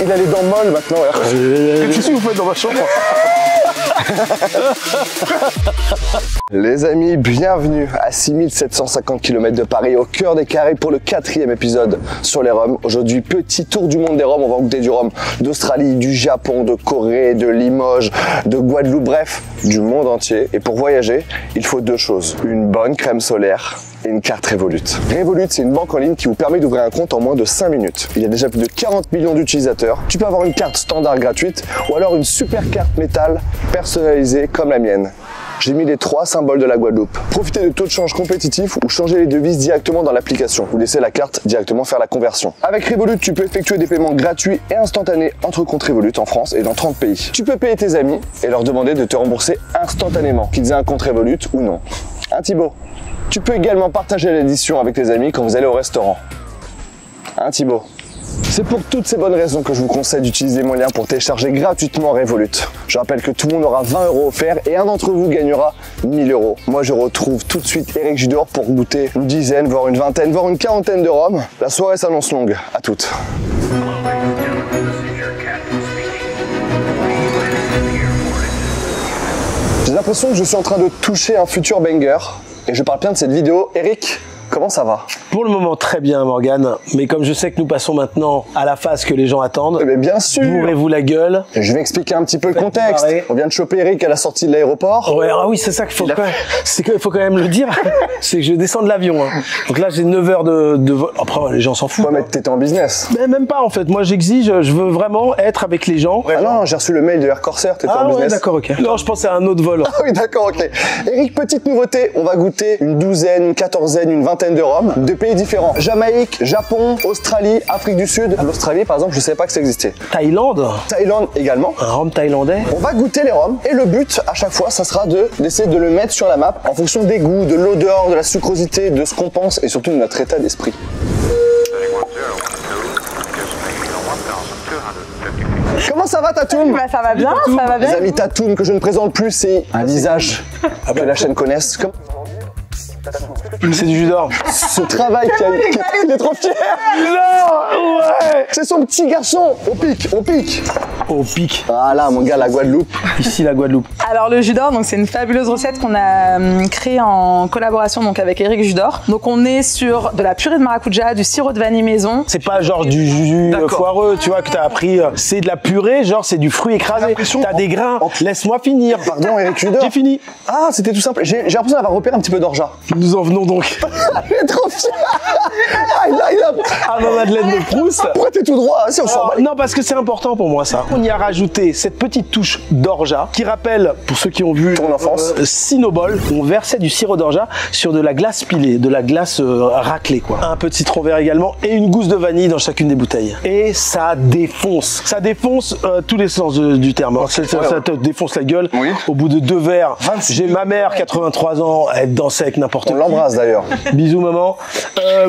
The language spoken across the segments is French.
Il a les dents molles maintenant. Qu'est-ce que vous faites dans ma chambre? Les amis, bienvenue à 6750 km de Paris, au cœur des Carrés pour le 4e épisode sur les rhums. Aujourd'hui, petit tour du monde des rhums. On va goûter du rhum d'Australie, du Japon, de Corée, de Limoges, de Guadeloupe, bref, du monde entier. Et pour voyager, il faut deux choses. Une bonne crème solaire et une carte Revolut. Revolut, c'est une banque en ligne qui vous permet d'ouvrir un compte en moins de 5 minutes. Il y a déjà plus de 40 millions d'utilisateurs. Tu peux avoir une carte standard gratuite ou alors une super carte métal personnalisée comme la mienne. J'ai mis les 3 symboles de la Guadeloupe. Profitez de taux de change compétitifs ou changez les devises directement dans l'application. Vous laissez la carte directement faire la conversion. Avec Revolut, tu peux effectuer des paiements gratuits et instantanés entre comptes Revolut en France et dans 30 pays. Tu peux payer tes amis et leur demander de te rembourser instantanément, qu'ils aient un compte Revolut ou non. Hein Thibaut? Tu peux également partager l'édition avec tes amis quand vous allez au restaurant. Hein Thibaut? C'est pour toutes ces bonnes raisons que je vous conseille d'utiliser mon lien pour télécharger gratuitement Revolut. Je rappelle que tout le monde aura 20 € offerts et un d'entre vous gagnera 1000 €. Moi je retrouve tout de suite Eric Judor pour goûter une dizaine, voire une vingtaine, voire une quarantaine de rhums. La soirée s'annonce longue. À toutes. J'ai l'impression que je suis en train de toucher un futur banger. Et je parle bien de cette vidéo. Eric, comment ça va? Pour le moment, très bien, Morgane. Mais comme je sais que nous passons maintenant à la phase que les gens attendent, eh bien sûr, ouvrez-vous la gueule. Je vais expliquer un petit peu le contexte. On vient de choper Eric à la sortie de l'aéroport. Ouais, ah oui, c'est ça qu'il faut, faut quand même le dire. C'est que je descends de l'avion. Hein. Donc là, j'ai 9 heures de vol. Après, les gens s'en foutent. Ouais, mais t'étais en business. Mais même pas, en fait. Moi, j'exige, je veux vraiment être avec les gens. Ah non, j'ai reçu le mail de Air Corsair, t'étais en business. Ah ouais, d'accord, ok. Non, je pensais à un autre vol. Ah oui, d'accord, ok. Eric, petite nouveauté. On va goûter une douzaine, une quatorzaine, une vingtaine de rhums de pays différents. Jamaïque, Japon, Australie, Afrique du Sud. L'Australie, par exemple, je savais pas que ça existait. Thaïlande. Thaïlande également. Un rhum thaïlandais. On va goûter les rhums et le but, à chaque fois, ça sera d'essayer de le mettre sur la map en fonction des goûts, de l'odeur, de la sucrosité, de ce qu'on pense et surtout de notre état d'esprit. Comment ça va Tatoum? Bah ça va bien, ça va bien. Les amis, Tatoum que je ne présente plus, c'est un visage que la chaîne connaisse. C'est du jus d'or. Ce travail il est trop fier. Non, ouais. C'est son petit garçon. Au pic, au pic. Au pic. Voilà mon gars, la Guadeloupe. Ici la Guadeloupe. Alors le jus d'or, donc c'est une fabuleuse recette qu'on a créée en collaboration donc avec Eric Judor. Donc on est sur de la purée de maracuja, du sirop de vanille maison. C'est pas genre du jus foireux, tu vois, que t'as appris. C'est de la purée, genre c'est du fruit écrasé. T'as des grains. Laisse-moi finir. Pardon Eric Judor. J'ai fini. Ah, c'était tout simple. J'ai l'impression d'avoir repéré un petit peu d'orgeat. Nous en venons donc. Il est trop fier. Ah ma Madeleine de Proust. Pourquoi t'es tout droit? Si, on s'en bat. Non, parce que c'est important pour moi ça. On y a rajouté cette petite touche d'orgeat qui rappelle, pour ceux qui ont vu ton enfance, Cinobol, on versait du sirop d'orgeat sur de la glace pilée, de la glace raclée quoi. Un peu de citron vert également et une gousse de vanille dans chacune des bouteilles. Et ça défonce. Ça défonce tous les sens du terme. Ça te défonce la gueule. Oui. Au bout de 2 verres, j'ai ma mère, 83 ans, elle dansait avec n'importe qui. On l'embrasse d'ailleurs. Bisous maman.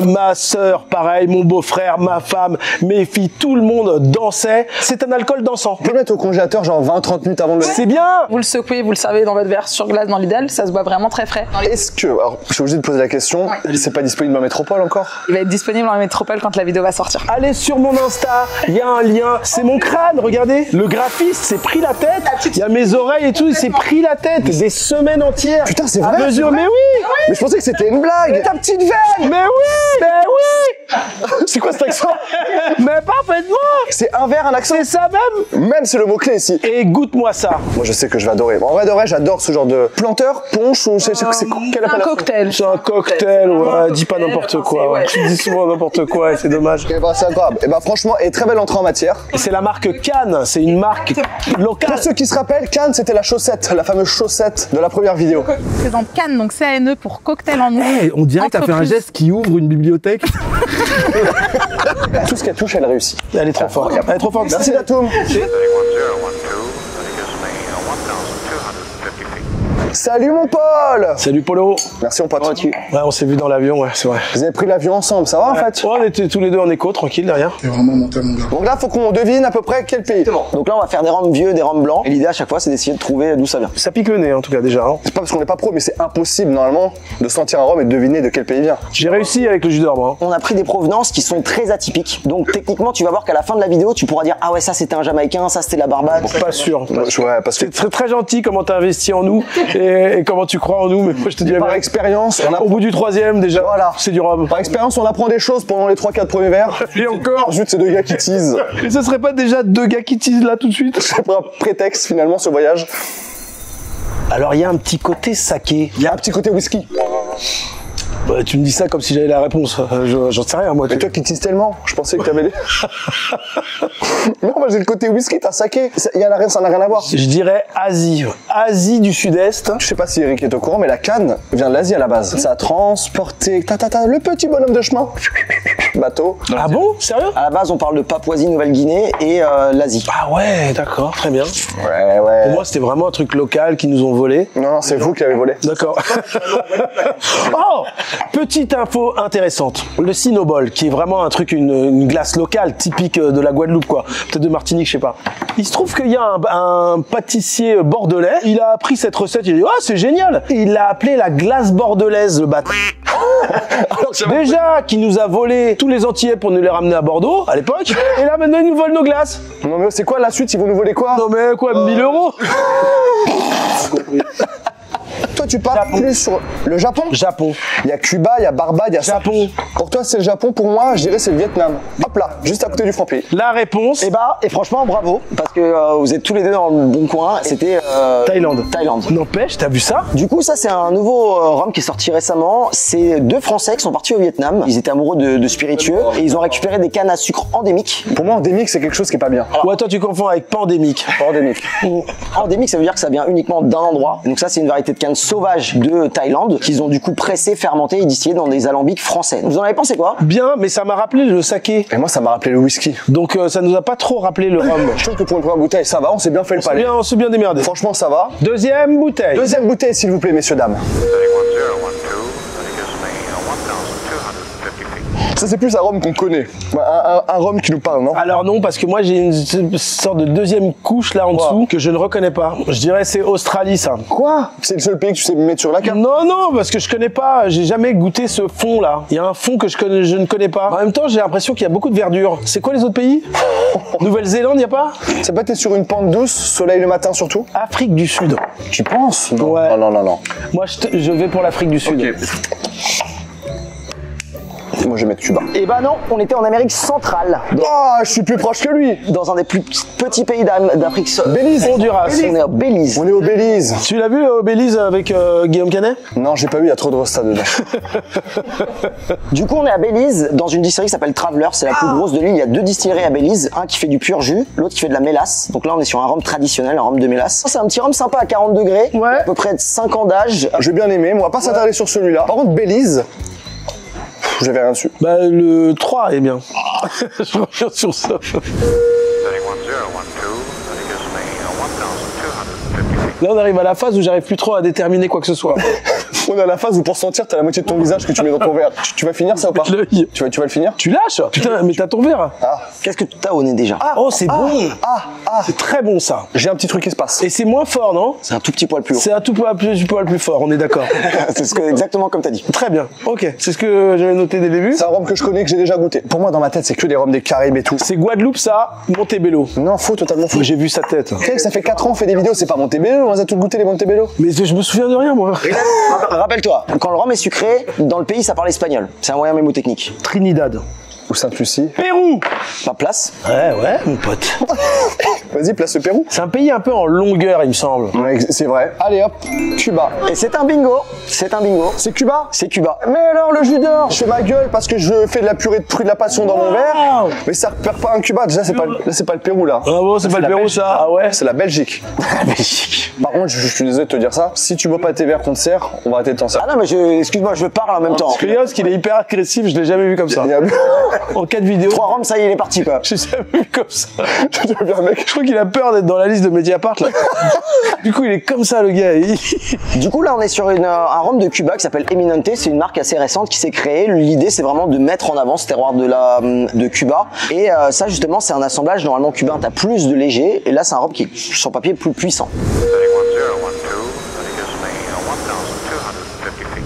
Ma sœur, pareil, mon beau-frère, ma femme, mes filles, tout le monde dansait. C'est un alcool dansant. On peut le mettre au congélateur genre 20-30 minutes avant de le... C'est bien. Vous le secouez, vous le servez dans votre verre sur glace dans l'idéal, ça se boit vraiment très frais. Est-ce que, alors je suis obligé de poser la question, c'est pas disponible en métropole encore? Il va être disponible en métropole quand la vidéo va sortir. Allez sur mon Insta, il y a un lien, c'est mon crâne, regardez. Le graphiste s'est pris la tête, il y a mes oreilles et tout, il s'est pris la tête des semaines entières. Putain, c'est vrai? À mesure, mais oui. Mais je pensais que c'était une blague. Ta petite veine. Mais oui, mais oui. C'est quoi cet accent? Mais parfaitement. C'est un verre, un accent? C'est ça même. Même c'est le mot-clé ici. Et goûte-moi ça. Moi je sais que je vais adorer. En vrai de vrai, j'adore ce genre de planteur, punch ou c'est quel appel? Un cocktail. C'est un cocktail, ouais. Dis pas n'importe quoi. Ouais. Tu dis souvent n'importe quoi et c'est dommage. Et bah c'est incroyable. Et bah franchement, et très belle entrée en matière. C'est la marque Cannes, c'est une marque locale. Pour ceux qui se rappellent, Cannes c'était la chaussette, la fameuse chaussette de la première vidéo. Présente Cannes, donc CANE pour cocktail en mousse. Hey, on dirait que t'as fait un geste qui ouvre une bibliothèque. Tout ce qu'elle touche, elle réussit. Elle est trop forte. Elle est trop forte. Merci Tatoum. Salut mon Paul. Salut Polo. Merci mon pote. Ouais, on s'est vu dans l'avion, ouais, c'est vrai. Vous avez pris l'avion ensemble, ça va en fait? Ouais, on était tous les deux en écho, tranquille, derrière. T'es vraiment monté mon gars. Donc là, faut qu'on devine à peu près quel pays. Donc là, on va faire des rhums vieux, des rhums blancs. Et l'idée à chaque fois, c'est d'essayer de trouver d'où ça vient. Ça pique le nez, en tout cas, déjà. Hein. C'est pas parce qu'on n'est pas pro, mais c'est impossible normalement de sentir un rhum et de deviner de quel pays il vient. J'ai réussi avec le jus d'or, moi. On a pris des provenances qui sont très atypiques. Donc techniquement, tu vas voir qu'à la fin de la vidéo, tu pourras dire ah ouais, ça c'était un Jamaïcain, ça c'était la Barbade. Pas sûr. Ouais, parce que C'est très, très gentil comment t'as investi en nous et comment tu crois en nous, mais moi je te dis la par vérité. expérience, on Au apprend... bout du 3e, déjà, Voilà. c'est du rhum. Par expérience, on apprend des choses pendant les 3-4 premiers verres. Et encore. Juste ces deux gars qui teasent. Et ce serait pas déjà 2 gars qui teasent là tout de suite? C'est pas un prétexte finalement ce voyage. Alors il y a un petit côté saké. Il y a un petit côté whisky. Bah, tu me dis ça comme si j'avais la réponse. J'en sais rien, moi. Mais toi qui teases tellement, je pensais que t'avais les... Non, moi j'ai le côté whisky, t'as saké. Ça n'a rien à voir. Je dirais Asie. Asie du Sud-Est. Je sais pas si Eric est au courant, mais la canne vient de l'Asie à la base. Ça a transporté le petit bonhomme de chemin. Bateau. Ah bon? Sérieux? À la base, on parle de Papouasie, Nouvelle-Guinée et l'Asie. Ah ouais, d'accord, très bien. Ouais, ouais. Pour moi, c'était vraiment un truc local qu'ils nous ont volé. Non, c'est vous qui avez volé. D'accord. Oh, petite info intéressante. Le Cinnobol, qui est vraiment un truc, une glace locale, typique de la Guadeloupe, quoi. Peut-être de Martinique, je sais pas. Il se trouve qu'il y a un pâtissier bordelais. Il a appris cette recette. Il a dit, ah, c'est génial. Et il l'a appelé la glace bordelaise, le bâtard. Déjà, qui nous a volé tous les Antillais pour nous les ramener à Bordeaux, à l'époque. Et là, maintenant, il nous vole nos glaces. Non, mais c'est quoi la suite? Ils vont nous voler quoi? Non, mais quoi, 1000 €? Toi, tu pars plus sur le Japon? Japon. Il y a Cuba, il y a Barbade, il y a ça. Japon. Pour toi, c'est le Japon. Pour moi, je dirais c'est le Vietnam. Hop là, juste à côté du Franprix. La réponse, Et franchement, bravo. Parce que vous êtes tous les deux dans le bon coin. C'était Thaïlande. Thaïlande. N'empêche, t'as vu ça? Du coup, ça, c'est un nouveau rhum qui est sorti récemment. C'est 2 Français qui sont partis au Vietnam. Ils étaient amoureux de spiritueux et ils ont récupéré des cannes à sucre endémiques. Pour moi, endémique, c'est quelque chose qui est pas bien. Ou attends, tu confonds avec pandémique. Pas endémique. Endémique, ça veut dire que ça vient uniquement d'un endroit. Donc ça, c'est une variété de canne sauvage de Thaïlande qu'ils ont du coup pressé, fermenté et distillé dans des alambics français. Vous en avez pensé quoi? Bien, mais ça m'a rappelé le saké. Et moi, ça m'a rappelé le whisky. Donc ça nous a pas trop rappelé le rhum. Je trouve que pour une première bouteille, ça va. On s'est bien fait le palais. On s'est bien démerdé. Franchement, ça va. Deuxième bouteille. Deuxième bouteille, s'il vous plaît, messieurs, dames. 31012, that gives me 1250 feet. Ça, c'est plus un rhum qu'on connaît. Un rhum qui nous parle, non? Alors non, parce que moi j'ai une sorte de deuxième couche là en dessous que je ne reconnais pas. Je dirais c'est Australie ça. Quoi? C'est le seul pays que tu sais mettre sur la carte? Non, non, parce que je connais pas, j'ai jamais goûté ce fond là. Il y a un fond que je ne connais pas. En même temps, j'ai l'impression qu'il y a beaucoup de verdure. C'est quoi les autres pays? Nouvelle-Zélande, y a pas? Ça peut être sur une pente douce, soleil le matin surtout? Afrique du Sud. Tu penses? Non, Ouais. non. Moi je vais pour l'Afrique du Sud. Moi, je vais mettre Cuba. Eh ben non, on était en Amérique centrale. Ah, je suis plus proche que lui. Dans un des plus petits pays d'Afrique. Belize. Honduras. On est au Belize. On est au Belize. Tu l'as vu au Belize avec Guillaume Canet? Non, j'ai pas vu, il y a trop de rostas dedans. Du coup, on est à Belize, dans une distillerie qui s'appelle Traveler. C'est la plus grosse de l'île. Il y a 2 distilleries à Belize. Un qui fait du pur jus, l'autre qui fait de la mélasse. Donc là, on est sur un rhum traditionnel, un rhum de mélasse. C'est un petit rhum sympa à 40 degrés. Ouais. À peu près de 5 ans d'âge. J'ai bien aimé, mais on va pas s'attarder sur celui-là. Par contre, Belize, j'avais rien dessus. Bah le 3 est bien. Je reviens sur ça. 31012, that gives me 1250 feet. Là on arrive à la phase où j'arrive plus trop à déterminer quoi que ce soit. On est à la phase où pour sentir, t'as la moitié de ton visage que tu mets dans ton verre. Tu vas finir ça ou pas? L'œil. Tu vas le finir? Tu lâches? Putain, mais t'as ton verre. Qu'est-ce que tu t'as au nez déjà? Oh c'est bon. C'est très bon ça. J'ai un petit truc qui se passe. Et c'est moins fort, non? C'est un tout petit poil plus haut. C'est un tout poil plus fort, on est d'accord. C'est exactement comme t'as dit. Très bien, ok. C'est ce que j'avais noté dès le début. C'est un rhum que je connais, que j'ai déjà goûté. Pour moi, dans ma tête, c'est que des rhums des Caraïbes et tout. C'est Guadeloupe ça, Montebello. Non, faux, totalement faux. J'ai vu sa tête. Tu sais que ça fait 4 ans on fait des vidéos, c'est pas Montebello, on a tous goûté les Montebello. Mais je me souviens de rien moi. Rappelle-toi, quand le rhum est sucré, dans le pays, ça parle espagnol. C'est un moyen mémotechnique. Trinidad. Ou Sainte-Lucie. Pérou. Pas place. Ouais, mon pote. Vas-y, place le Pérou. C'est un pays un peu en longueur, il me semble. Ouais, c'est vrai. Allez hop, Cuba. Et c'est un bingo. C'est un bingo. C'est Cuba? C'est Cuba. Mais alors le jus d'or, je fais ma gueule parce que je fais de la purée de fruits de la passion dans mon verre. Mais ça repère pas un Cuba. Déjà c'est pas le Pérou là. Ah bon, c'est pas le la Pérou Belgique. ça. Ah ouais. C'est la Belgique. Par contre, je suis désolé de te dire ça. Si tu bois pas tes verres qu'on te sert, on va arrêter de t'en servir. Ah non, mais excuse-moi, je parle en même temps. Parce qu'il est hyper agressif, je l'ai jamais vu comme ça. en 4 vidéos. 3 rhums, ça y est, il est parti quoi. J'ai jamais vu comme ça. Je deviens mec. Je crois qu'il a peur d'être dans la liste de Mediapart là. Du coup, il est comme ça le gars. Du coup, là, on est sur un rhum de Cuba qui s'appelle Eminente. C'est une marque assez récente qui s'est créée. L'idée, c'est vraiment de mettre en avant ce terroir de Cuba. Et ça, justement, c'est un assemblage normalement cubain. T'as plus de léger. Et là, c'est un rhum qui est sur papier plus puissant. 31012, that gives me 1250 feet.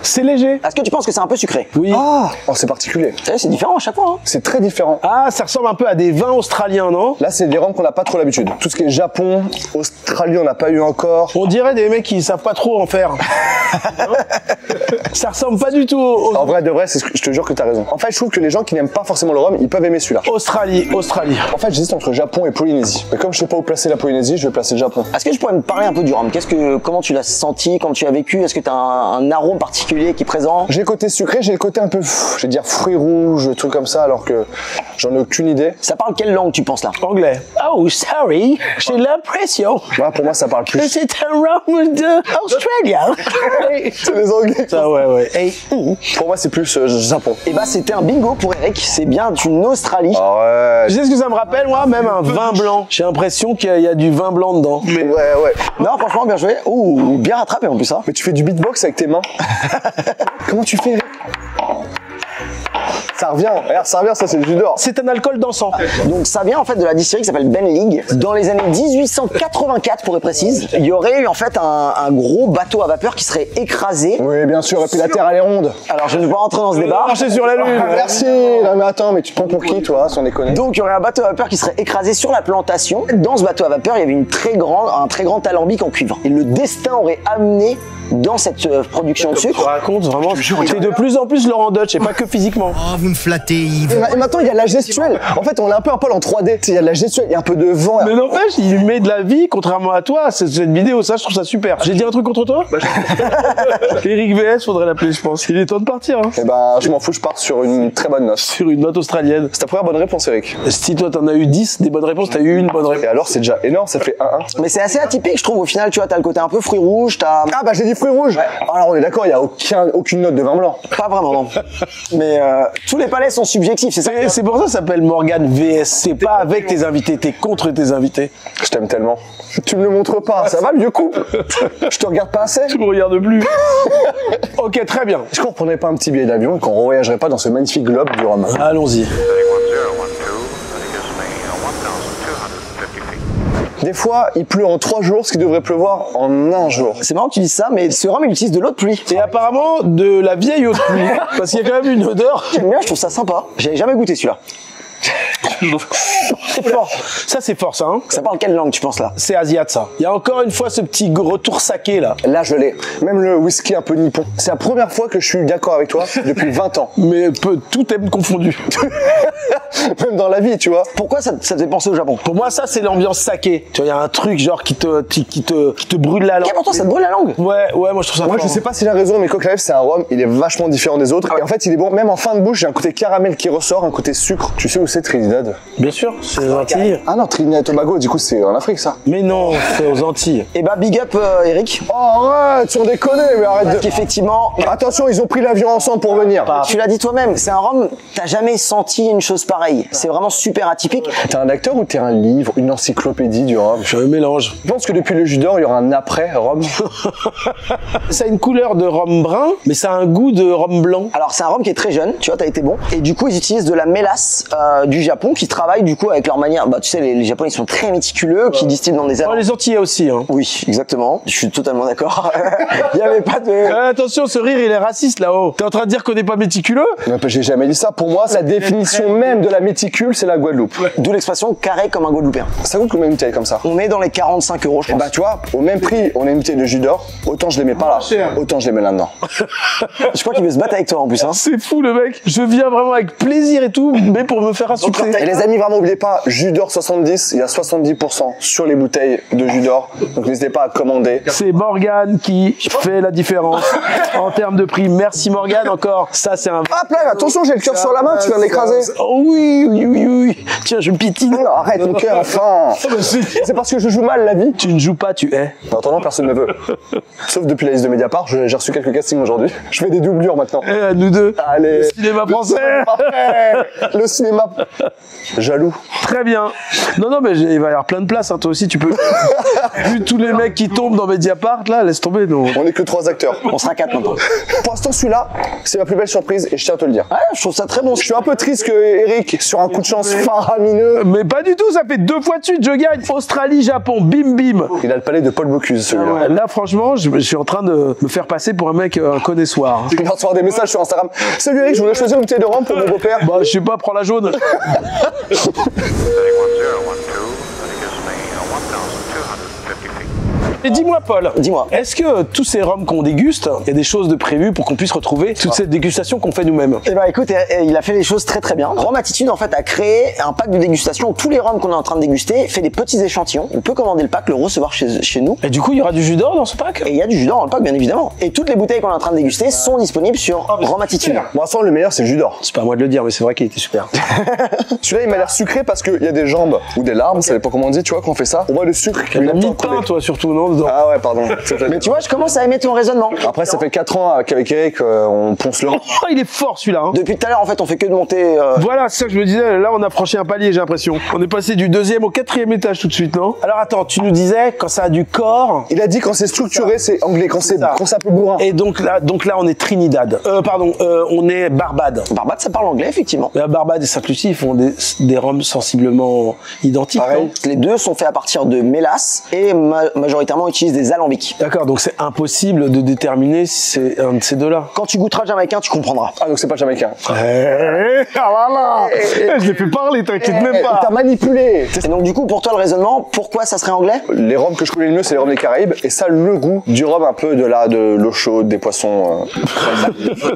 C'est léger. Est-ce que tu penses que c'est un peu sucré? Oui. Ah, oh, c'est particulier. C'est différent à chaque fois. Hein. C'est très différent. Ah, ça ressemble un peu à des vins australiens, non? Là, c'est des rhums qu'on n'a pas trop l'habitude. Tout ce qui est Japon, Australie, on n'a pas eu encore. On dirait des mecs qui savent pas trop en faire. Ça ressemble pas du tout aux... En vrai, de vrai, je te jure que t'as raison. En fait, je trouve que les gens qui n'aiment pas forcément le rhum, ils peuvent aimer celui-là. Australie. En fait, j'hésite entre Japon et Polynésie. Mais comme je sais pas où placer la Polynésie, je vais placer le Japon. Est-ce que tu pourrais me parler un peu du rhum? Comment tu l'as senti, comment tu l'as vécu? Est-ce que tu as un arôme particulier qui est présent? J'ai le côté sucré, j'ai le côté un peu, je vais dire fruits rouges, trucs comme ça, alors que j'en ai aucune idée. Ça parle quelle langue tu penses là? Anglais. Oh, sorry. J'ai l'impression Ouais, pour moi, ça parle que plus. c'est un rhum d'Australie. C'est les Anglais. Ça, ouais. Hey. Pour moi, c'est plus Japon. Et bah, c'était un bingo pour Eric. C'est bien une Australie. Ah ouais. Tu sais ce que ça me rappelle, moi? Même un vin blanc. J'ai l'impression qu'il y a du vin blanc dedans. Ouais. Non, franchement, bien joué. Ouh, bien rattrapé en plus. Hein. Mais tu fais du beatbox avec tes mains. Comment tu fais? Ça revient, regarde, ça c'est le jus d'or. C'est un alcool dansant. Donc ça vient en fait de la distillerie qui s'appelle Ben League. Dans les années 1884 pour être précise, il y aurait eu en fait un gros bateau à vapeur qui serait écrasé. Oui, bien sûr, et puis la Terre elle est ronde. Alors je ne vais pas rentrer dans ce débat. Marcher sur la lune. Ah, merci. Non mais attends, mais tu te prends pour qui toi, sans déconner? Donc il y aurait un bateau à vapeur qui serait écrasé sur la plantation. Dans ce bateau à vapeur, il y avait un très grand alambic en cuivre. Et le destin aurait amené dans cette production de Tu sucre. racontes vraiment. T'es de plus en plus Laurent Dutch et pas que physiquement. Oh, vous me flattez, Yves. Et maintenant il y a la gestuelle. En fait, on est un peu en 3D. Il y a de la gestuelle, il y a un peu de vent. Mais n'empêche, il met de la vie, contrairement à toi. Cette vidéo, ça, je trouve ça super. J'ai dit un truc contre toi? Eric VS, faudrait l'appeler, je pense. Il est temps de partir. Hein. Et ben, je m'en fous, je pars sur une très bonne note. Sur une note australienne. C'est ta première bonne réponse, Eric. Si toi, t'en as eu 10 des bonnes réponses, t'as eu une bonne Et réponse. alors, c'est déjà énorme, ça fait 1-1. Mais c'est assez atypique, je trouve. Au final, tu vois, t'as le côté un peu fruits rouges, t'as... Ah bah j'ai dit fruits rouges. Alors on est d'accord, il y a aucune note de vin blanc. Pas vraiment, non. Mais tous les palais sont subjectifs, c'est ça. C'est pour ça que ça s'appelle Morgan VS. C'est pas avec tes invités, t'es contre tes invités. Je t'aime tellement. Tu me le montres pas, ça va le vieux couple? Je te regarde pas assez? Tu me regardes plus. Ok, très bien. Est-ce qu'on reprendrait pas un petit billet d'avion et qu'on revoyagerait pas dans ce magnifique globe du rhum? Allons-y. 31012, that gives me 1250 feet. Des fois, il pleut en 3 jours, ce qui devrait pleuvoir en 1 jour. C'est marrant que tu dises ça, mais ce rhum, il utilise de l'eau de pluie. Et apparemment, de la vieille eau de pluie. Parce qu'il y a quand même une odeur. J'aime bien, je trouve ça sympa. J'avais jamais goûté celui-là. C'est fort. Ça, c'est fort, ça. Hein. Ça parle quelle langue, tu penses là? C'est asiat, ça. Il y a encore une fois ce petit retour saké, là. Là, je l'ai. Même le whisky un peu nippon. C'est la première fois que je suis d'accord avec toi depuis 20 ans. Mais tout est confondu. Même dans la vie, tu vois. Pourquoi ça te fait penser au Japon? Pour moi, ça, c'est l'ambiance saké. Tu vois, il y a un truc, genre, qui te brûle la langue. Et pourtant, ça te brûle la langue. Ouais, moi, je trouve ça Moi, fort. je sais pas s'il a raison, mais Coca Life, c'est un rhum, il est vachement différent des autres. Et en fait, il est bon. Même en fin de bouche, j'ai un côté caramel qui ressort, un côté sucre. Tu sais où c'est Trinidad? Bien sûr, c'est les Antilles. Ah non, Trinidad et Tobago, du coup, c'est en Afrique, ça. Mais non, c'est aux Antilles. Et bah, big up, Eric. Oh, arrête, sans déconner, mais arrête Parce de... qu'effectivement, Attention, ils ont pris l'avion ensemble pour venir. tu l'as dit toi-même, c'est un rhum, t'as jamais senti une chose pareille. C'est vraiment super atypique. T'es un acteur ou t'es un livre, une encyclopédie du rhum? Je fais un mélange. Je pense que depuis le jus d'or, il y aura un après rhum. Ça a une couleur de rhum brun, mais ça a un goût de rhum blanc. Alors c'est un rhum qui est très jeune, tu vois, t'as été bon. Et du coup, ils utilisent de la mélasse du Japon qui travaille du coup avec leur manière. Bah tu sais, les Japonais ils sont très méticuleux, qui distillent dans des Oh, les Antillais aussi, hein. Oui, exactement. Je suis totalement d'accord. Il y avait pas de. Attention, ce rire, il est raciste là-haut. T'es en train de dire qu'on n'est pas méticuleux? Mais j'ai jamais dit ça. Pour moi, la définition même de la méticule, c'est la Guadeloupe. D'où l'expression carré comme un Guadeloupéen. Ça coûte combien une bouteille comme ça? On est dans les 45 €, je Et pense. bah tu vois, au même prix, on a une bouteille de jus d'or, autant je les mets pas là, autant je les mets là-dedans. Je crois qu'il veut se battre avec toi en plus. Hein. C'est fou, le mec. Je viens vraiment avec plaisir et tout, mais pour me faire insulter. Et les amis, vraiment, n'oubliez pas, jus d'or 70, il y a 70% sur les bouteilles de jus d'or. Donc n'hésitez pas à commander. C'est Morgane qui fait la différence en termes de prix. Merci Morgane encore. Ça, c'est un... Hop là, attention, j'ai le cœur sur la main, tu viens de l'écraser. Oh oui. Tiens, je me pitine. Non, arrête mon cœur, enfin. C'est parce que je joue mal la vie. Tu ne joues pas, tu es. En attendant, personne ne veut. Sauf depuis la liste de Mediapart, j'ai reçu quelques castings aujourd'hui. Je fais des doublures maintenant. Eh, nous deux. Allez. Le cinéma français. Le cinéma. Jaloux. Très bien. Non, mais il va y avoir plein de places. Hein. Toi aussi, tu peux. Vu tous les mecs qui tombent dans Mediapart, là, laisse tomber. Non. On est que 3 acteurs. On sera 4 maintenant. Pour l'instant, celui-là, c'est ma plus belle surprise et je tiens à te le dire. Ouais, je trouve ça très bon. Je suis un peu triste que Eric, sur un coup de chance faramineux, Mais pas du tout. Ça fait 2 fois de suite. Je gagne. Australie, Japon. Bim, bim. il a le palais de Paul Bocuse, celui-là. Ouais, là, franchement, je suis en train de me faire passer pour un mec connaissoir. Il va recevoir des messages sur Instagram. Salut Eric, je voulais choisir une bouteille de rhum pour mon beau-père. Bah, je sais pas, prends la jaune. 31012, that gives me 1,250 feet. Et dis-moi, Paul. Dis-moi. Est-ce que tous ces rhums qu'on déguste, il y a des choses de prévues pour qu'on puisse retrouver toute cette dégustation qu'on fait nous-mêmes? Eh ben écoute, il a fait les choses très très bien. Rhum Attitude en fait a créé un pack de dégustation où tous les rhums qu'on est en train de déguster fait des petits échantillons. On peut commander le pack, le recevoir chez nous. Et du coup, il y aura du jus d'or dans ce pack? Et il y a du jus d'or dans le pack bien évidemment. Et toutes les bouteilles qu'on est en train de déguster sont disponibles sur Rhum Attitude. Pour l'instant, le meilleur, c'est le jus d'or. C'est pas à moi de le dire, mais c'est vrai qu'il était super. Celui-là, il m'a l'air sucré parce qu'il y a des jambes ou des larmes, ça dépend comment on dit, tu vois, quand on fait ça. On voit le sucre qui Il y a est mis de longtemps pain, toi, surtout, non, dedans. Ah ouais, pardon. Mais tu vois, je commence à aimer ton raisonnement. Après, ça fait 4 ans qu'avec Eric, on ponce le rhum. Oh, il est fort, celui-là. Hein. Depuis tout à l'heure, en fait, on fait que de monter. Voilà, c'est ça que je me disais. Là, on a franchi un palier, j'ai l'impression. On est passé du 2e au 4e étage tout de suite, non? Alors, attends, tu nous disais, quand ça a du corps... Il a dit quand c'est structuré, c'est anglais, quand c'est un peu bourrin. Et donc là, on est Trinidad. On est Barbade. Barbade, ça parle anglais, effectivement. La Barbade et Sainte-Lucie, ils font des rhums sensiblement identiques. Pareil. Non? Les deux sont faits à partir de mélasse et majoritairement utilisent des alambics. D'accord, donc c'est impossible de déterminer si c'est un de ces deux-là. Quand tu goûteras le jamaïcain, tu comprendras. Ah, donc c'est pas jamaïcain. Voilà. Je l'ai fait parler, t'inquiète même pas. T'as manipulé. Et donc, du coup, pour toi, le raisonnement, pourquoi ça serait anglais? Les rhums que je connais le mieux, c'est les rhums des Caraïbes. Et ça, le goût du rhum un peu de l'eau chaude, des poissons.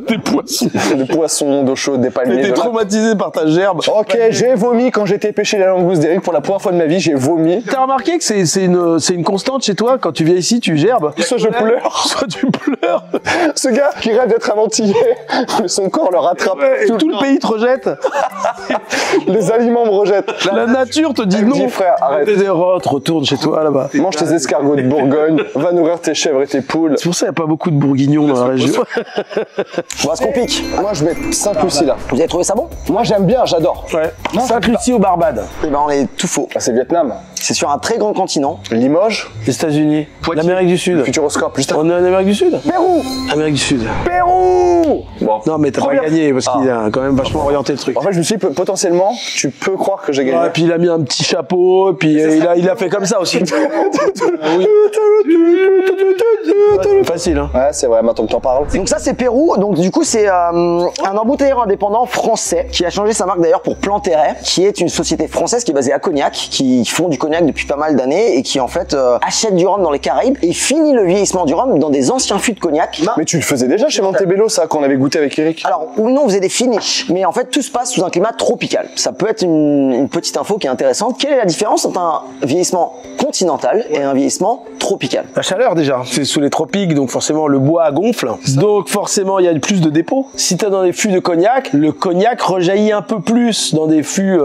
Des poissons. Des poissons, d'eau chaude, des palmiers. T'es traumatisé par ta gerbe. Ok, j'ai vomi quand j'étais pêché la langouste d'Eric pour la première fois de ma vie, j'ai vomi. T'as remarqué que c'est une constante chez toi, quand tu viens ici, tu gerbes. Soit je pleure, Soit tu pleures. Ce gars qui rêve d'être un antillais, mais son corps le rattrape. Et tout le pays te rejette. Les aliments me rejettent. La nature te dit non. Dis frère, arrête. T'es des rottes, retourne chez toi là-bas. Mange tes escargots de Bourgogne, va nourrir tes chèvres et tes poules. C'est pour ça qu'il n'y a pas beaucoup de bourguignons dans la région. Bon, est-ce qu'on pique? Moi je mets 5 Lucie là. Vous avez trouvé ça bon? Moi j'aime bien, j'adore. Ouais. Sainte-Lucie ou Barbade? Eh ben, on est tout faux. Ah, c'est Vietnam. C'est sur un très grand continent. Limoges, Les États-Unis. L'Amérique du Sud. Futuroscope, juste On est en Amérique du Sud? Pérou. Amérique du Sud. Pérou. Bon. Non, mais t'as pas Première- gagné parce qu'il a quand même vachement orienté le truc. En fait, je me suis dit, potentiellement, tu peux croire que j'ai gagné. Ouais, et puis il a mis un petit chapeau, et puis il a fait comme ça aussi. Facile, hein. Ouais, c'est vrai, maintenant que t'en parles. Donc ça, c'est Pérou. Donc du coup, c'est un embouteilleur indépendant français qui a changé sa marque d'ailleurs pour Plantéret, qui est une société française qui est basée à Cognac, qui font du cognac depuis pas mal d'années et qui en fait achète du rhum dans les Caraïbes et finit le vieillissement du rhum dans des anciens fûts de cognac. Mais tu le faisais déjà chez Montebello, ça, qu'on avait goûté avec Eric. Alors, non, on faisait des finishes, mais en fait, tout se passe sous un climat tropical. Ça peut être une petite info qui est intéressante. Quelle est la différence entre un vieillissement continental et un vieillissement tropical? La chaleur déjà, c'est sous les tropiques, donc forcément le bois gonfle, donc forcément il y a plus de dépôts. Si t'es dans des fûts de cognac, le cognac rejaillit un peu plus dans des fûts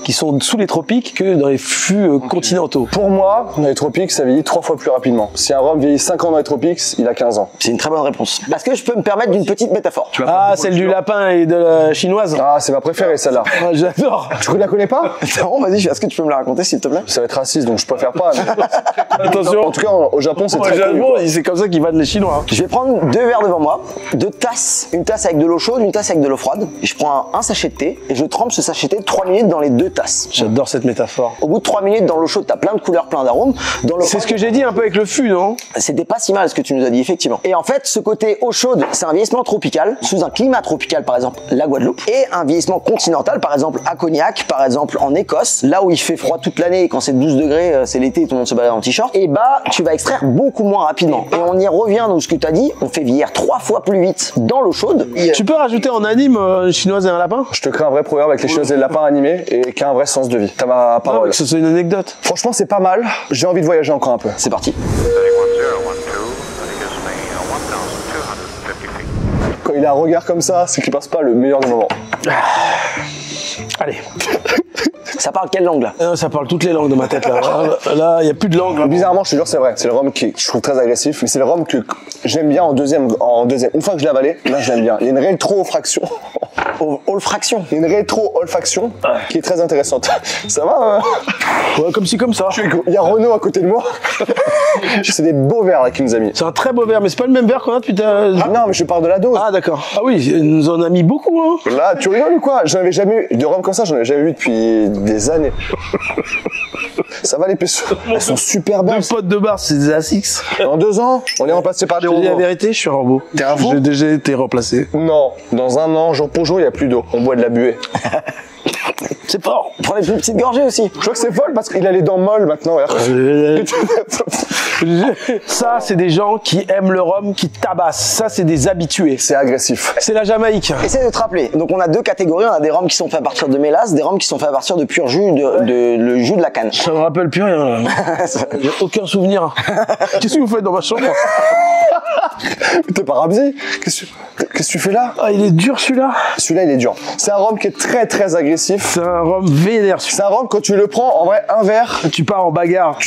qui sont sous les tropiques que dans les fûts continentaux. Pour moi, dans les tropiques, ça vieillit 3 fois plus rapidement. Si un rhum vieillit 5 ans dans les tropiques, il a 15 ans. C'est une très bonne réponse. Est-ce que je peux me permettre d'une petite métaphore? Ah, celle du lapin et de la chinoise. Ah, c'est ma préférée, celle-là. Ah, j'adore. Tu la connais pas? Non, vas-y, est-ce que tu peux me la raconter s'il te plaît? Ça va être raciste, donc je préfère pas. mais- Attention. En tout cas, au Japon, c'est très connu. Japon, c'est comme ça qu'ils vannent les Chinois. Je vais prendre 2 verres devant moi, 2 tasses, une tasse avec de l'eau chaude, une tasse avec de l'eau froide. Et je prends un sachet de thé et je trempe ce sachet de thé 3 minutes dans les 2 tasses. J'adore cette métaphore. Au bout de 3 minutes dans l'eau chaude, t'as plein de couleurs, plein d'arômes. Dans l'eau C'est ce froide, que j'ai dit un peu avec le fût, non? c'était pas si mal ce que tu nous as dit effectivement. Et en fait, ce côté eau chaude, c'est un vieillissement tropical sous un climat tropical, par exemple la Guadeloupe, et un vieillissement continental, par exemple à Cognac, par exemple en Écosse, là où il fait froid toute l'année, quand c'est 12 degrés, c'est l'été, tout le monde se balade en t-shirt, et bah tu vas extraire beaucoup moins rapidement. Et on y revient dans ce que tu as dit, on fait vieillir 3 fois plus vite dans l'eau chaude. Tu peux rajouter en anime une chinoise et un lapin? Je te crée un vrai proverbe avec les chinoises et le lapin animé et qui a un vrai sens de vie. T'as ma Non, parole. que ce soit une anecdote. Franchement, c'est pas mal. J'ai envie de voyager encore un peu. C'est parti. 31012, that gives me 1250 feet. Quand il a un regard comme ça, c'est qu'il passe pas le meilleur des moments. Allez. Ça parle quelle langue là? Ça parle toutes les langues de ma tête là. Là, il n'y a plus de langue. Là. Bizarrement, je te jure, c'est vrai. C'est le rhum qui je trouve très agressif, mais c'est le rhum que j'aime bien en deuxième. Une fois que je l'ai avalé, là, je l'aime bien. Il y a une rétro-olfaction. Olfaction. Il y a une rétro-olfaction qui est très intéressante. Ça va Ouais, comme ci, comme ça. Il y a Renaud à côté de moi. C'est des beaux verres là qu'il nous a mis. C'est un très beau verre, mais c'est pas le même verre qu'on a depuis ta... Ah non, mais je parle de la dose. Ah d'accord. Ah oui, il nous en a mis beaucoup hein. Là, tu rigoles ou quoi? J'en avais jamais eu de rhum comme ça, j'en avais jamais eu depuis des années. Ça va l'épaisseur. Elles sont super belles. Deux potes de bar, c'est des Asics. Dans 2 ans, on est remplacé par des Je dis la robots. vérité, je suis un robot. T'es un robot? J'ai déjà été remplacé. Non, dans 1 an, jour pour jour, il n'y a plus d'eau. On boit de la buée. C'est fort. Prends les plus petites gorgées aussi. Je crois que c'est folle parce qu'il a les dents molles maintenant. Ça, c'est des gens qui aiment le rhum, qui tabassent. Ça, c'est des habitués. C'est agressif. C'est la Jamaïque. Essaye de te rappeler. Donc on a 2 catégories. On a des rhums qui sont faits à partir de mélasse, des rhums qui sont faits à partir de pur jus, le jus de la canne. Ça me rappelle plus rien. Là. J'ai aucun souvenir. Qu'est-ce que vous faites dans ma chambre? T'es pas Ramsey? Qu'est-ce que tu fais là? Ah, il est dur celui-là. Celui-là, il est dur. C'est un rhum qui est très très agressif. C'est un rhum vénère. C'est un rhum, quand tu le prends, en vrai, un verre, Tu pars en bagarre.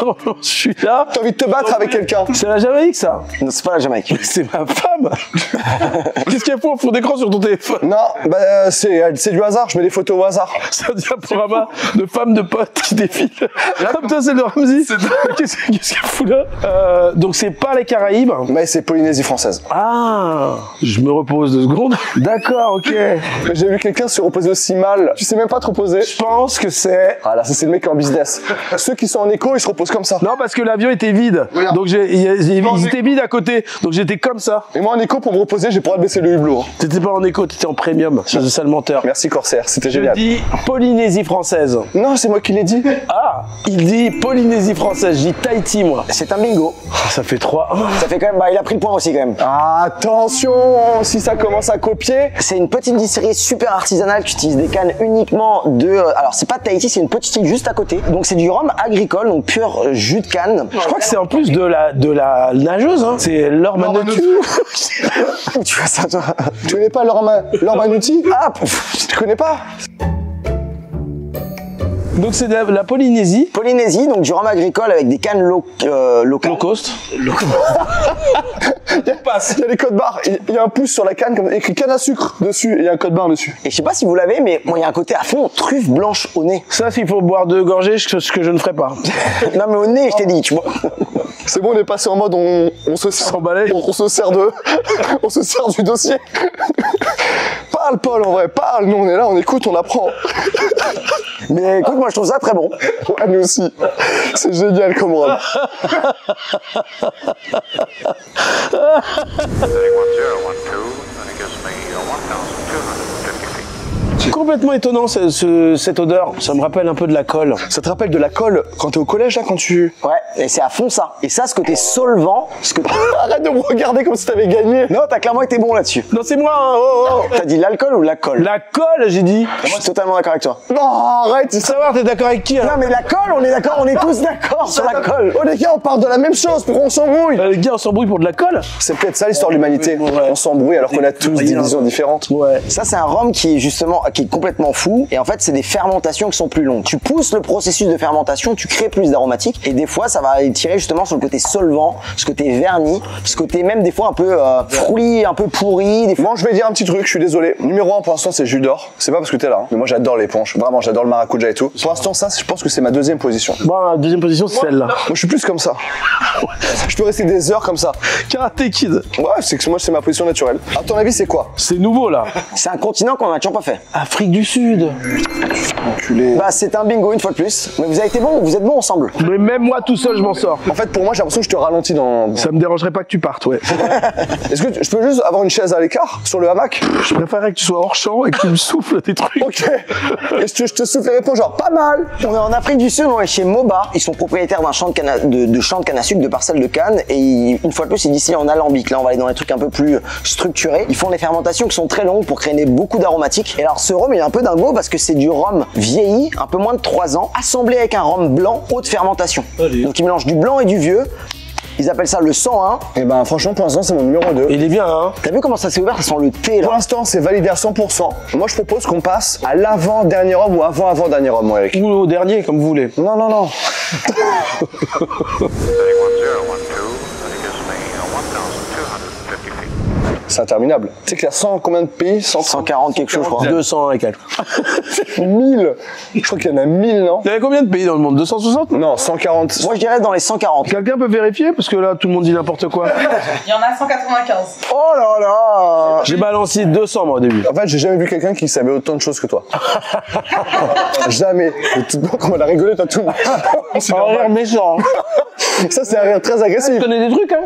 Non, celui-là. t'as envie de te battre avec quelqu'un. C'est la Jamaïque, ça. Non, c'est pas la Jamaïque. C'est ma femme. Qu'est-ce qu'il y a pour un fond d'écran sur ton téléphone? Non, bah c'est du hasard, je mets des photos au hasard. C'est un diaporama de femmes de potes qui défilent. Ah putain, c'est le Ramsey. Qu'est-ce qu'il fout là? Donc c'est pas les Caraïbes. Mais c'est Polynésie française. Ah, je me repose 2 secondes. D'accord, ok. Mais j'ai vu quelqu'un se reposer aussi mal. Tu sais même pas te reposer. Je pense que c'est... Ah là, ça c'est le mec qui est en business. Ceux qui sont en écho, ils se reposent comme ça. Non, parce que l'avion était vide. Regarde. Donc ils étaient vides à côté. Donc j'étais comme ça. Et moi en écho, pour me reposer, j'ai pas baisser le hublot. T'étais pas en écho, t'étais en premium. C'est le sale menteur. Merci Corsair, c'était Je génial. dis Polynésie française. Non, c'est moi qui l'ai dit. Ah, il dit Polynésie française. Je dis Tahiti, moi. C'est un bingo. Ah, ça fait 3. Ça fait quand même, bah il a pris le point aussi quand même. Attention, si ça commence à copier. C'est une petite distillerie super artisanale qui utilise des cannes uniquement de... alors c'est pas de Tahiti, c'est une petite île juste à côté. Donc c'est du rhum agricole, donc pur jus de canne. Je crois que c'est en plus de la nageuse. Hein. C'est Laure Manotu. Tu vois ça toi? Tu connais pas Laure Manuti? Ah, Tu connais pas? Donc c'est de la Polynésie. Polynésie, donc du rhum agricole avec des cannes locales. Low cost. Il y a les codes barres. Il y a un pouce sur la canne, comme écrit canne à sucre dessus, et il y a un code barre dessus. Et je sais pas si vous l'avez, mais moi il y a un côté à fond truffe blanche au nez. Ça, s'il faut boire 2 gorgées, ce que je ne ferai pas. Non mais au nez, je t'ai dit, tu vois. C'est bon, on est passé en mode on se S'emballer. on se sert de on se sert du dossier. Parle Paul en vrai, parle, nous on est là, on écoute, on apprend. Mais écoute, moi je trouve ça très bon. Ouais, nous aussi. C'est génial comme rhum. 31012, that gives me 1250 feet. C'est complètement étonnant cette odeur. Ça me rappelle un peu de la colle. Ça te rappelle de la colle quand t'es au collège là, quand tu... Ouais, et c'est à fond ça. Et ça, ce côté solvant, ce que... Arrête de me regarder comme si t'avais gagné. Non, t'as clairement été bon là-dessus. Non, c'est moi. Hein. Oh, oh. T'as dit l'alcool ou la colle? La colle, j'ai dit. Je suis totalement d'accord avec toi. Non, arrête, c'est ça. Savoir, t'es d'accord avec qui hein? Non mais la colle, on est d'accord, on est tous d'accord sur la colle. Oh les gars, on parle de la même chose, pourquoi on s'embrouille? Les gars, on s'embrouille pour de la colle. C'est peut-être ça l'histoire de l'humanité. Ouais. On s'embrouille alors qu'on a tous des visions différentes. Ouais. Ça c'est un rhum qui est justement, qui est complètement fou. Et en fait, c'est des fermentations qui sont plus longues. Tu pousses le processus de fermentation, tu crées plus d'aromatiques. Et des fois, ça va tirer justement sur le côté solvant, ce côté vernis, ce côté même des fois un peu fruit, un peu pourri. Des fois... Moi, je vais dire un petit truc, je suis désolé. Numéro 1 pour l'instant, c'est jus d'or. C'est pas parce que t'es là, hein. Mais moi j'adore les punch. Vraiment, j'adore le maracuja et tout. Pour l'instant, ça, je pense que c'est ma 2e position. Bon, la deuxième position, c'est celle-là. Moi, je suis plus comme ça. Je peux rester des heures comme ça. Karate Kid. Ouais, c'est que moi, c'est ma position naturelle. À ton avis, c'est quoi? C'est nouveau, là. C'est un continent qu'on a toujours pas fait. Afrique du Sud. Enculé. Bah, c'est un bingo une fois de plus. Mais vous avez été bons, vous êtes bons ensemble. Mais même moi tout seul, je m'en sors. En fait, pour moi, j'ai l'impression que je te ralentis dans... Ça me dérangerait pas que tu partes, ouais. Est-ce que je peux juste avoir une chaise à l'écart sur le hamac? Je préférerais que tu sois hors champ et que tu me souffles tes trucs. Ok. Est-ce que je te souffle les réponses genre pas mal? On est en Afrique du Sud, on est chez Moba. Ils sont propriétaires d'un champ de champ de canne à sucre, de parcelles de canne. Et une fois de plus, ils distillent en alambic. Là, on va aller dans des trucs un peu plus structurés. Ils font des fermentations qui sont très longues pour créer beaucoup d'aromatiques. Et alors, ce rhum, il est un peu dingo parce que c'est du rhum vieilli, un peu moins de 3 ans, assemblé avec un rhum blanc haute fermentation. Allez. Donc, ils mélangent du blanc et du vieux. Ils appellent ça le 101. Et ben, franchement, pour l'instant, c'est mon numéro 2. Il est bien, hein. T'as vu comment ça s'est ouvert? Ça sent le thé, Pour là. l'instant, c'est validé à 100%. Moi, je propose qu'on passe à l'avant-dernier rhum ou avant-avant-dernier rhum, mon Eric. Ou au dernier, comme vous voulez. Non, non, non. Setting 1012, that gives me 1,250 feet. C'est interminable. Tu sais qu'il y a 100 combien de pays? 140 quelque chose, je crois. 200 et quelques. 1000. Je crois qu'il y en a 1000, non? Il y a combien de pays dans le monde? 260? Non, 140. Moi, je dirais dans les 140. Quelqu'un peut vérifier? Parce que là, tout le monde dit n'importe quoi. Il y en a 195. Oh là là! J'ai balancé 200, moi, au début. En fait, j'ai jamais vu quelqu'un qui savait autant de choses que toi. Jamais. Et tout le monde, comme on a rigolé, toi, tout le monde. C'est Un rire normal. méchant. Ça, c'est un rire très agressif. Tu connais des trucs, hein?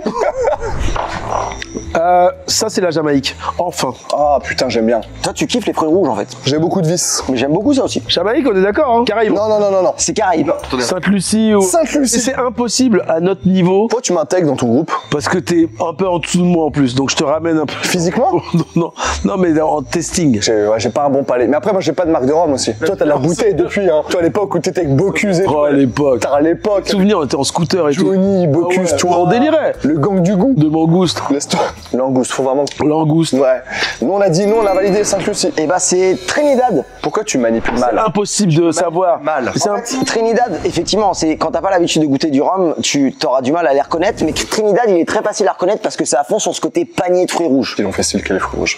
Ça, c'est la Jamaïque. Enfin. Ah, putain, j'aime bien. Toi, tu kiffes les fruits rouges, en fait. J'ai beaucoup de vis. Mais j'aime beaucoup ça aussi. Jamaïque, on est d'accord, hein? Caraïbes. Non, non, non, non, non. C'est Caraïbes. Sainte-Lucie ou... Sainte-Lucie. C'est impossible à notre niveau Pourquoi tu m'intègres dans ton groupe? parce que t'es un peu en dessous de moi en plus, donc je te ramène un peu. Physiquement? Non, mais en testing. J'ai pas un bon palais. Mais après, moi, j'ai pas de marque de rhum aussi. Toi, t'as de la bouteille depuis, hein. Toi, à l'époque où t'étais avec Bocuse et tout. Oh, à l'époque. T'as à l'époque. Souvenir, on était en scooter et tout. Johnny, Bocuse, Ah ouais, toi. on délirait. Le gang du goût. De mangouste. Laisse-toi. Langouste, faut vraiment. Langouste. Ouais. Nous, on a dit non, on a validé Sainte-Lucie. Et bah, c'est Trinidad. Pourquoi tu manipules C'est mal? impossible de savoir. Mal. C'est En un... fait, Trinidad, effectivement, c'est quand t'as pas l'habitude de goûter du rhum, tu t'auras du mal à les reconnaître. Mais Trinidad, il est très facile à reconnaître parce que c'est à fond sur ce côté panier de fruits rouges. Ils ont fait style que les fruits rouges.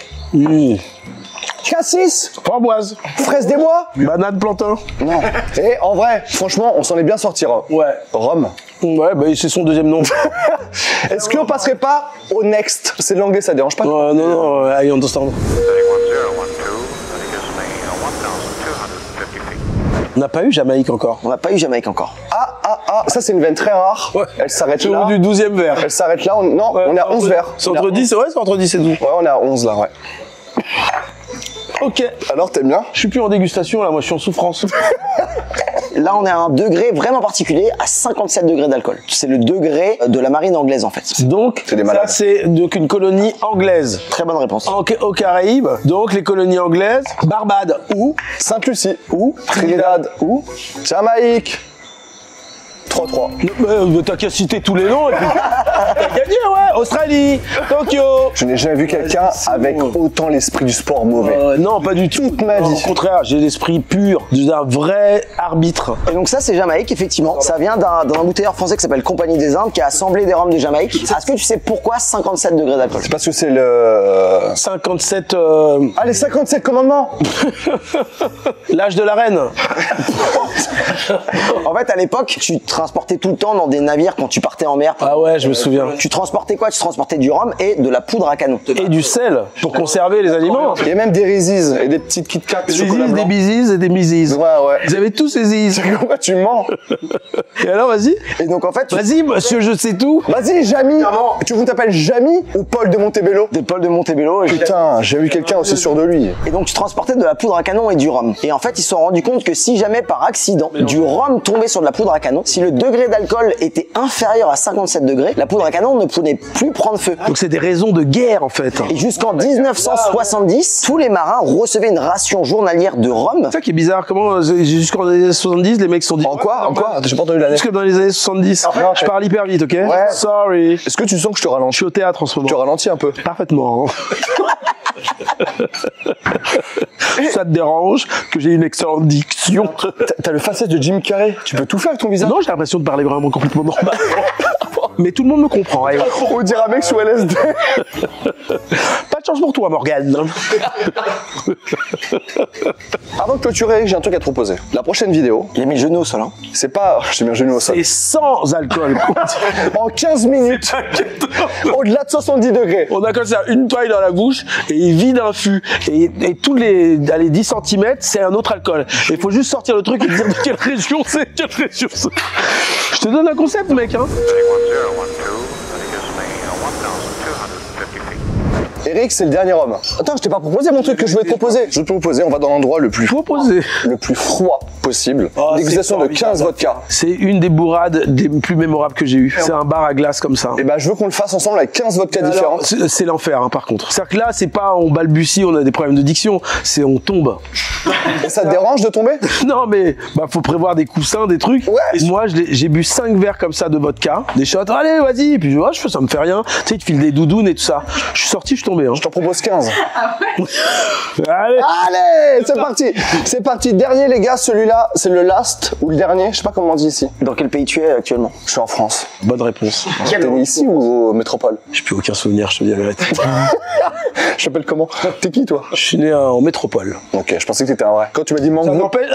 Cassis, Framboise. Fraise des bois? Banane, plantain. Non. Et en vrai, franchement, on s'en est bien sorti. Ouais. Rhum. Ouais, bah c'est son deuxième nom. Est-ce qu'on passerait pas au next? C'est de l'anglais, ça dérange pas? Non, I understand. Setting 1012, that gives me 1,250 feet. On n'a pas eu Jamaïque encore. on n'a pas eu Jamaïque encore. Ah, ça c'est une veine très rare. Ouais. Elle s'arrête C'est au là. bout du 12e verre. Elle s'arrête là. Non, on est à 11 verres. C'est On est à entre 10, ouais, c'est entre 10 et 12. Ouais, on est à 11 là, ouais. Ok. Alors, t'aimes bien? Je suis plus en dégustation là, moi je suis en souffrance. Là, on est à un degré vraiment particulier, à 57 degrés d'alcool. C'est le degré de la marine anglaise, en fait. Donc, C'est des ça malades. c'est donc une colonie anglaise. Très bonne réponse. Aux Caraïbes, donc les colonies anglaises, Barbade ou Sainte-Lucie. Ou Trinidad. Ou Jamaïque. 3-3. T'as qu'à citer tous les noms et puis t'as gagné, ouais. Australie, Tokyo. Je n'ai jamais vu quelqu'un avec autant l'esprit du sport mauvais. Non, pas du tout. Toute ma Non, vie. au contraire, j'ai l'esprit pur d'un vrai arbitre. Et donc ça, c'est Jamaïque, effectivement. Ça vient d'un embouteilleur français qui s'appelle Compagnie des Indes, qui a assemblé des rhums de Jamaïque. Est-ce que tu sais pourquoi 57 degrés d'alcool? C'est parce que c'est le... 57, Ah, les 57 commandements. l'âge de la reine. En fait, à l'époque, tu transportais tout le temps dans des navires quand tu partais en mer. Ah ouais, je me souviens. Tu transportais quoi? Tu transportais du rhum et de la poudre à canon. Et du sel pour conserver les aliments. Il y a même des Reese's et des petites Kit Kat. Des chocolat ziz, des blanc. biziz et des miziz. Ouais, ouais. Ils avaient tous ces ziz. Pourquoi tu mens? Et alors, vas-y. Et donc, en fait, Vas-y, monsieur, je sais tout. Vas-y, Jamy. Tu vous t'appelles Jamy ou Paul de Montebello? des Paul de Montebello. Putain, j'ai vu quelqu'un aussi sûr de lui. Et donc, tu transportais de la poudre à canon et du rhum. Et en fait, ils se sont rendus compte que si jamais par accident, du rhum tombait sur de la poudre à canon, si le degré d'alcool était inférieur à 57 degrés, la poudre à canon ne pouvait plus prendre feu. Donc c'est des raisons de guerre en fait. Et jusqu'en 1970, tous les marins recevaient une ration journalière de rhum. C'est ça qui est bizarre. Comment jusqu'en années 70, les mecs se sont dit. En quoi? En quoi? J'ai pas entendu l'année. Jusque dans les années 70. Je parle hyper vite, ok? Ouais. Sorry. Est-ce que tu sens que je te Je ralentis? suis au théâtre en ce moment. Tu ralentis un peu. Parfaitement. Ça te dérange que j'ai une excellente diction? T'as le facette de Jim Carrey. Tu peux tout faire avec ton visage. Non, j'ai l'impression de parler vraiment complètement normal. mais tout le monde me comprend. Et On dirait un mec sous LSD. pas de chance pour toi, Morgane. Avant de clôturer, j'ai un truc à te proposer. La prochaine vidéo, Il a mis le genou au sol. Hein. c'est pas... J'ai mis un genou au sol. Et sans alcool. En 15 minutes, au-delà de 70 degrés. On a comme ça une paille dans la bouche et il vide un fût. Et tous les 10 cm, c'est un autre alcool. Il faut juste sortir le truc et dire de quelle région c'est. Quelle région c'est. Je te donne un concept, mec. Hein. 1012, that gives me 1,250 feet. Eric, c'est le dernier homme. Attends, je t'ai pas proposé mon truc que je voulais te proposer. Je vais te proposer, on va dans l'endroit le plus froid possible. Oh, Dégustation c'est de 15 vodka. C'est une des bourrades des plus mémorables que j'ai eues. C'est un bar à glace comme ça. Et ben, je veux qu'on le fasse ensemble avec 15 vodkas Alors, différents. c'est l'enfer, hein, par contre. C'est-à-dire que là, c'est pas on balbutie, on a des problèmes de diction, c'est on tombe. Et ça te dérange de tomber? Non, mais faut prévoir des coussins, des trucs. Ouais. Et moi, j'ai bu 5 verres comme ça de vodka, des shots. Allez, vas-y. Et puis je fais, ça me fait rien. Tu sais, ils te filent des doudounes et tout ça. Je suis sorti, je suis tombé. Hein. Je t'en propose 15. Allez. Allez, c'est parti. C'est parti. Dernier, les gars, celui-là, c'est le last ou le dernier. Je sais pas comment on dit ici. Dans quel pays tu es actuellement? Je suis en France. Bonne réponse. T'es né ici ou au métropole? J'ai plus aucun souvenir, je te dis la vérité. Je t'appelle comment? T'es qui, toi? Je suis né en métropole. Ok, je pensais que t'étais un vrai. Quand tu m'as dit Ça mangouste, m'empêche.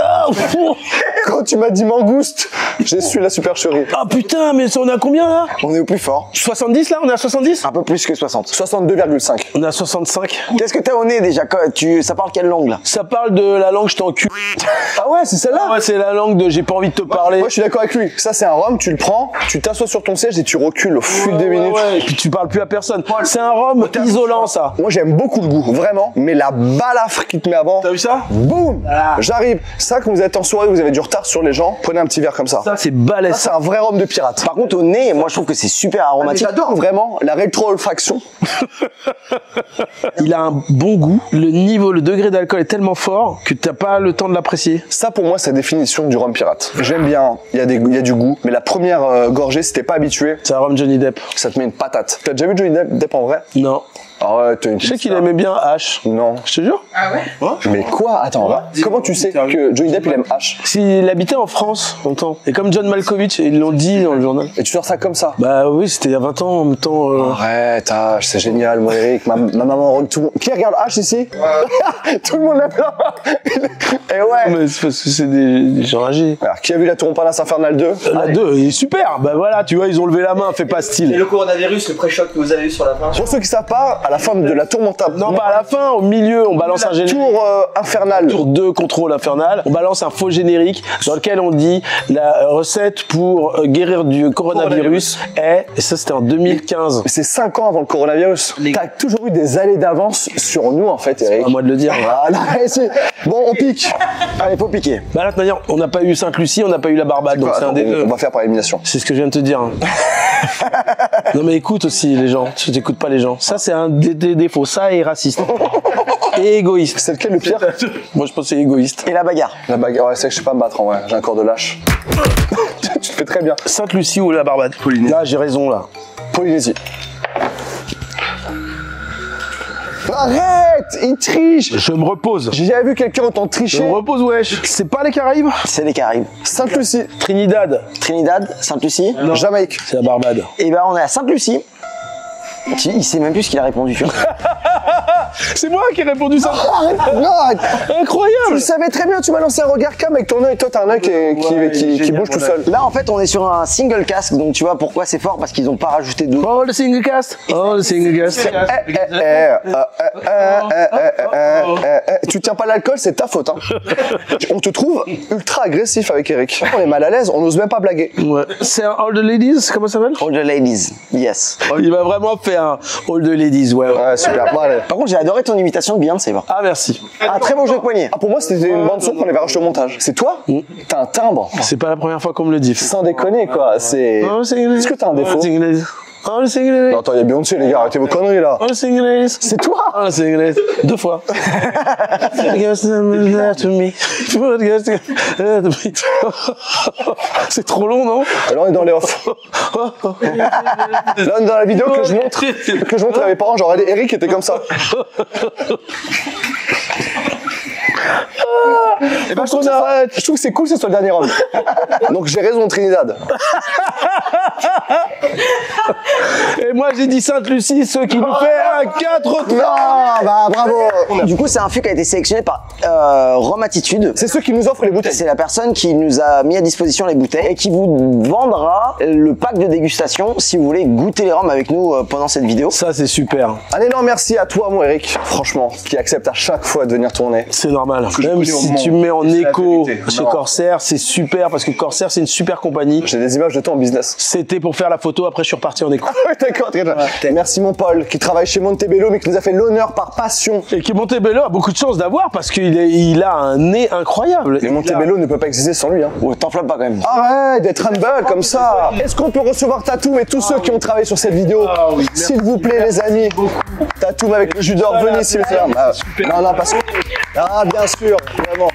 quand tu m'as dit mangouste, j'ai su la supercherie. Ah putain, mais on est à combien là? On est au plus fort. 70 là? On est à 70? Un peu plus que 60. 62,5. On est à 65. Qu'est-ce que t'as au nez déjà? Ça parle quelle langue là? Ça parle de la langue je t'en cul. Ah ouais, c'est celle-là? Ah ouais, c'est la langue de j'ai pas envie de te parler. Moi, je suis d'accord avec lui. Ça, c'est un rhum, tu le prends, tu t'assois sur ton siège et tu recules au fil des minutes. Et puis tu parles plus à personne. C'est un rhum isolant ça. Moi, j'aime beaucoup le goût, vraiment. Mais la balafre qu'il te met avant, T'as vu ça? boum, j'arrive. Ça, quand vous êtes en soirée, vous avez du retard sur les gens, prenez un petit verre comme ça. Ça c'est balèze. Ça, c'est un vrai rhum de pirate. Par contre, au nez, moi je trouve que c'est super aromatique. J'adore vraiment la rétro-olfaction. Il a un bon goût. Le niveau, le degré d'alcool est tellement fort que t'as pas le temps de l'apprécier. Ça, pour moi, c'est la définition du rhum pirate. J'aime bien, il y a du goût, mais la première gorgée, si t'es pas habitué, C'est un rhum Johnny Depp. ça te met une patate. T'as déjà vu Johnny Depp en vrai? Non. Ah ouais, t'as une Je sais qu'il aimait bien H. Non. Je te jure. Mais quoi? Attends, comment tu sais que Johnny Depp, il aime H? S'il habitait en France longtemps. Et comme John Malkovich, ils l'ont dit dans le journal. Et tu sors ça comme ça? Bah oui, c'était il y a 20 ans en même temps. Arrête, H, c'est génial, moi, Eric, ma maman, tout le monde. Qui regarde H ici? Tout le monde l'a fait. Et ouais. Mais c'est parce que c'est des gens âgés. Alors, qui a vu la Tour Montparnasse Infernale 2? La 2, il est super. Bah voilà, tu vois, ils ont levé la main, fais pas Et style. le coronavirus, le pré-choc que vous avez eu sur la fin. Pour ceux qui savent pas, à la fin de la Tour Montparnasse, Non, pas à la fin, au milieu, on balance un générique. Tour Infernale. Tour 2, contrôle infernal. On balance un faux générique dans lequel on dit la recette pour guérir du coronavirus est, et ça c'était en 2015. C'est 5 ans avant le coronavirus. T'as toujours eu des années d'avance sur nous, en fait, Eric. À moi de le dire. Voilà, bon, on pique. Allez, faut piquer. Bah là, de toute manière, on n'a pas eu Sainte-Lucie, on n'a pas eu la Barbade, donc c'est un des deux. On va faire par élimination. C'est ce que je viens de te dire. hein. Non mais écoute aussi les gens, tu t'écoutes pas les gens. Ça c'est un des défauts, ça est raciste. Et égoïste. C'est lequel le pire? Moi je pense que c'est égoïste. Et la bagarre. La bagarre, ouais, c'est que je sais pas me battre en vrai. J'ai un corps de lâche. Tu te fais très bien. Sainte-Lucie ou la Barbade? Polynésie. Là j'ai raison là. Polynésie. Arrête! Il triche! Je me repose. J'ai jamais vu quelqu'un autant Je tricher. me repose wesh. C'est pas les Caraïbes? C'est les Caraïbes. Sainte-Lucie. Trinidad. Trinidad, Sainte-Lucie. Jamaïque. C'est la Barbade. Et ben on est à Sainte-Lucie. Il sait même plus ce qu'il a répondu. Tu vois. C'est moi qui ai répondu ça. Arrête! Non, arrête! Tu Incroyable. le savais très bien, tu m'as lancé un regard cam avec ton œil. Toi, t'as un œil qui bouge tout seul. Là en fait on est sur un single casque, donc tu vois pourquoi c'est fort, parce qu'ils ont pas rajouté de. All the single cast. All the single cast. Tu tiens pas l'alcool, c'est ta faute. Hein. On te trouve ultra agressif avec Eric. On est mal à l'aise, on n'ose même pas blaguer. Ouais. C'est un All the Ladies, comment ça s'appelle? All the ladies, yes. Il m'a vraiment fait un All the Ladies, ouais. Ouais, super. Bon, allez. Par contre j'ai adoré ton imitation de Beyoncé. Ah merci. Un très bon jeu de poignet. Ah, pour moi, c'était une bande son qu'on avait racheté au montage. C'est toi? T'as un timbre. C'est pas la première fois qu'on me le dit. Sans déconner, quoi. C'est. Est-ce que t'as un défaut? All the single ladies. Non, attends, il y a Beyoncé, les gars. Arrêtez vos conneries, là. All the single ladies. C'est toi? All the single ladies. 2 fois. C'est trop long, non? Là, on est dans les off. Là, on est dans la vidéo que je montre à mes parents. Genre, Eric était comme ça. Et ben, je trouve que c'est cool que ce soit le dernier homme. Donc j'ai raison, Trinidad. Et moi j'ai dit Sainte-Lucie, ce qui nous fait un 4-3. Ah, bah bravo. Du coup, c'est un fût qui a été sélectionné par Rome Attitude. C'est ceux qui nous offrent les bouteilles. C'est la personne qui nous a mis à disposition les bouteilles et qui vous vendra le pack de dégustation si vous voulez goûter les rhums avec nous pendant cette vidéo. Ça c'est super. Un énorme merci à toi, mon Eric, franchement, qui accepte à chaque fois de venir tourner. C'est normal. je Même connais si au moment. tu me mets en C'est la écho vérité. chez Non. Corsair, c'est super parce que Corsair c'est une super compagnie. J'ai des images de toi en business. C'était pour faire la photo, après je suis reparti en écho. D'accord, très bien. Merci mon Paul, qui travaille chez Montebello, mais qui nous a fait l'honneur par passion. Et qui Montebello a beaucoup de chance d'avoir parce il a un nez incroyable. Et Montebello ne peut pas exister sans lui. Hein. Oh, t'enflamme pas quand même. Arrête d'être humble comme ça. Est-ce qu'on peut recevoir Tatoum et tous ceux qui ont travaillé sur cette vidéo? S'il vous plaît, les amis. Tatoum avec le jus d'or, venez s'il vous plaît. Non, non, parce que... Ah, bien sûr, vraiment.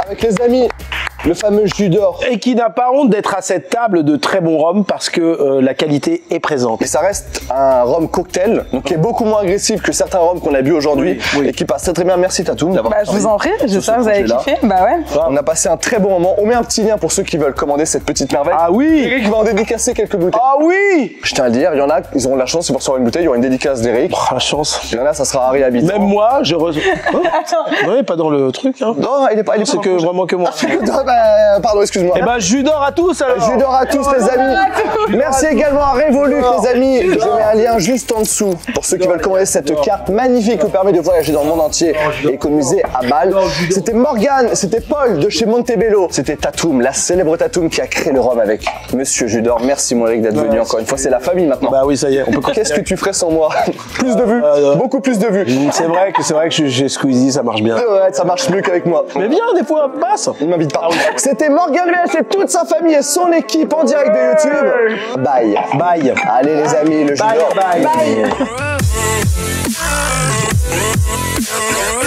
Avec les amis, le fameux jus d'or. Et qui n'a pas honte d'être à cette table de très bons rhums parce que la qualité est présente. Et ça reste un rhum cocktail, donc qui est beaucoup moins agressif que certains rhums qu'on a bu aujourd'hui et qui passe très très bien. Merci Tatoum d'avoir Bah, je vous en prie, j'espère que vous avez projet-là. kiffé. Bah ouais. On a passé un très bon moment. On met un petit lien pour ceux qui veulent commander cette petite merveille. Ah oui. Eric va en dédicacer quelques bouteilles. Ah oui. Je tiens à le dire, il y en a, ils auront de la chance, c'est pour recevoir une bouteille, il y aura une dédicace d'Eric. Oh, la chance. Il y en a, ça sera Harry Habitant. Même moi, je reçois. Ouais, pas dans le truc. Hein. Non, il est pas. C'est que vraiment que moi. Non, pardon, excuse-moi. Eh ben, jus d'or à tous alors. Jus d'or à tous les amis. Merci également à Revolut les amis. Je mets un lien juste en dessous pour ceux qui veulent commander cette carte magnifique qui vous permet de voyager dans le monde entier et économiser à balle. C'était Morgane, c'était Paul de chez Montebello. C'était Tatoum, la célèbre Tatoum qui a créé le rhum avec Monsieur Jus d'or. Merci mon Eric d'être venu encore une fois. C'est la famille maintenant. Bah oui, ça y est. On peut Qu'est-ce que tu ferais sans moi? Plus de vues, beaucoup plus de vues. C'est vrai que j'ai Squeezie, ça marche bien. Ouais, ça marche mieux qu'avec moi. Mais viens, des fois, passe. Il m'invite pas. C'était Morgane VH et toute sa famille et son équipe en direct de YouTube. Bye. Bye. Allez les amis, le jus d'or. Bye. Bye. Bye.